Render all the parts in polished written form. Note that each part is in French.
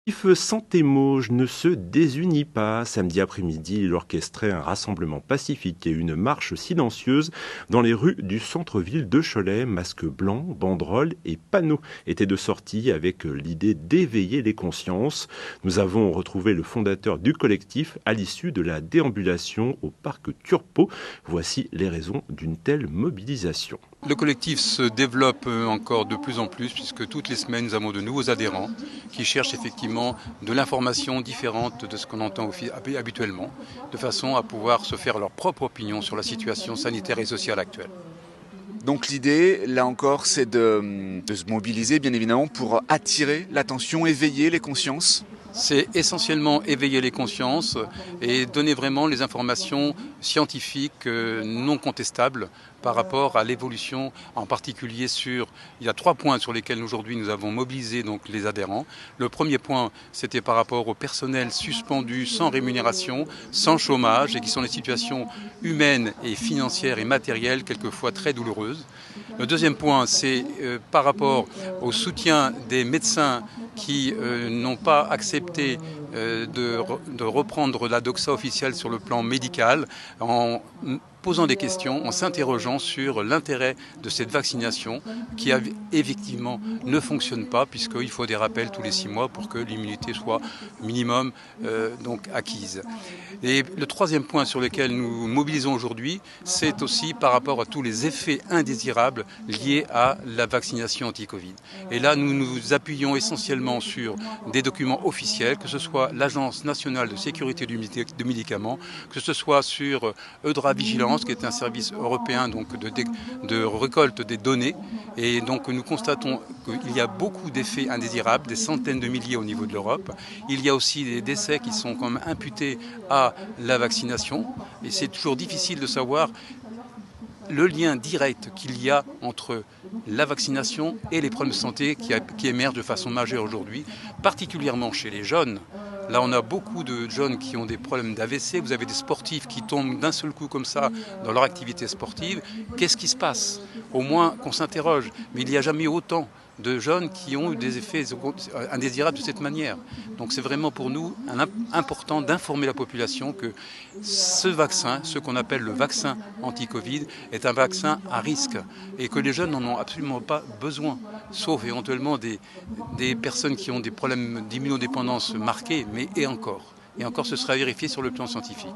Collectif Santé Mauges ne se désunit pas. Samedi après-midi, il orchestrait un rassemblement pacifique et une marche silencieuse dans les rues du centre-ville de Cholet. Masques blancs, banderoles et panneaux étaient de sortie avec l'idée d'éveiller les consciences. Nous avons retrouvé le fondateur du collectif à l'issue de la déambulation au parc Turpot. Voici les raisons d'une telle mobilisation. Le collectif se développe encore de plus en plus puisque toutes les semaines nous avons de nouveaux adhérents qui cherchent effectivement de l'information différente de ce qu'on entend habituellement, de façon à pouvoir se faire leur propre opinion sur la situation sanitaire et sociale actuelle. Donc l'idée, là encore, c'est de se mobiliser, bien évidemment, pour attirer l'attention, éveiller les consciences. C'est essentiellement éveiller les consciences et donner vraiment les informations scientifiques non contestables par rapport à l'évolution, en particulier il y a 3 points sur lesquels aujourd'hui nous avons mobilisé donc les adhérents. Le premier point, c'était par rapport au personnel suspendu sans rémunération, sans chômage et qui sont des situations humaines et financières et matérielles quelquefois très douloureuses. Le deuxième point, c'est par rapport au soutien des médecins qui n'ont pas accepté de reprendre la doxa officielle sur le plan médical en posant des questions, en s'interrogeant sur l'intérêt de cette vaccination qui effectivement ne fonctionne pas puisqu'il faut des rappels tous les 6 mois pour que l'immunité soit minimum donc acquise. Et le troisième point sur lequel nous mobilisons aujourd'hui, c'est aussi par rapport à tous les effets indésirables liés à la vaccination anti-Covid. Et là, nous nous appuyons essentiellement sur des documents officiels, que ce soit l'Agence nationale de sécurité du médicament, que ce soit sur EUDRA Vigilance, qui est un service européen donc de récolte des données. Et donc nous constatons qu'il y a beaucoup d'effets indésirables, des centaines de milliers au niveau de l'Europe. Il y a aussi des décès qui sont quand même imputés à la vaccination. Et c'est toujours difficile de savoir le lien direct qu'il y a entre la vaccination et les problèmes de santé qui émergent de façon majeure aujourd'hui, particulièrement chez les jeunes. Là, on a beaucoup de jeunes qui ont des problèmes d'AVC. Vous avez des sportifs qui tombent d'un seul coup comme ça dans leur activité sportive. Qu'est-ce qui se passe? Au moins qu'on s'interroge. Mais il n'y a jamais autant de jeunes qui ont eu des effets indésirables de cette manière. Donc c'est vraiment pour nous important d'informer la population que ce vaccin, ce qu'on appelle le vaccin anti-Covid, est un vaccin à risque et que les jeunes n'en ont absolument pas besoin, sauf éventuellement des personnes qui ont des problèmes d'immunodépendance marqués, mais et encore ce sera vérifié sur le plan scientifique.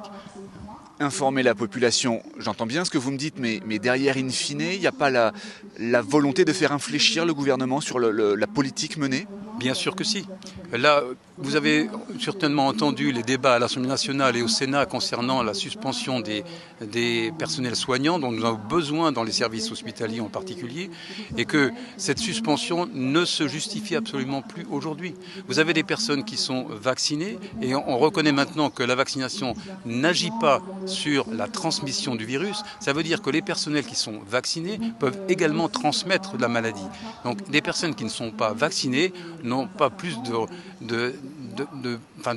Informer la population, j'entends bien ce que vous me dites, mais derrière, in fine, il n'y a pas la volonté de faire infléchir le gouvernement sur la politique menée? Bien sûr que si. Là, vous avez certainement entendu les débats à l'Assemblée nationale et au Sénat concernant la suspension des personnels soignants dont nous avons besoin dans les services hospitaliers en particulier, et que cette suspension ne se justifie absolument plus aujourd'hui. Vous avez des personnes qui sont vaccinées et on reconnaît maintenant que la vaccination n'agit pas sur la transmission du virus. Ça veut dire que les personnels qui sont vaccinés peuvent également transmettre la maladie. Donc des personnes qui ne sont pas vaccinées n'ont pas plus de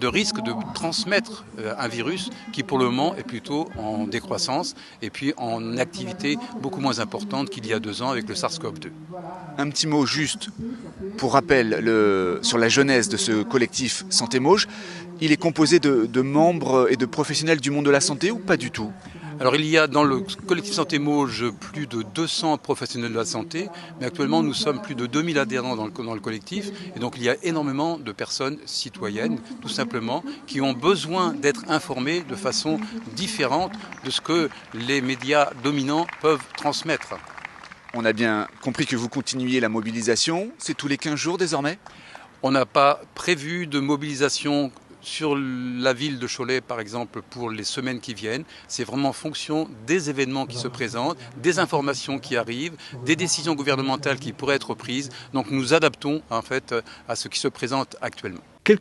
risque de transmettre un virus qui pour le moment est plutôt en décroissance et puis en activité beaucoup moins importante qu'il y a 2 ans avec le SARS-CoV-2. Un petit mot juste pour rappel sur la genèse de ce collectif Santé Mauges. Il est composé de membres et de professionnels du monde de la santé ou pas du tout? Alors il y a dans le collectif Santé Mauges plus de 200 professionnels de la santé, mais actuellement nous sommes plus de 2000 adhérents dans le collectif, et donc il y a énormément de personnes citoyennes, tout simplement, qui ont besoin d'être informées de façon différente de ce que les médias dominants peuvent transmettre. On a bien compris que vous continuiez la mobilisation, c'est tous les 15 jours désormais? On n'a pas prévu de mobilisation sur la ville de Cholet, par exemple, pour les semaines qui viennent. C'est vraiment en fonction des événements qui se présentent, des informations qui arrivent, des décisions gouvernementales qui pourraient être prises. Donc nous adaptons en fait à ce qui se présente actuellement.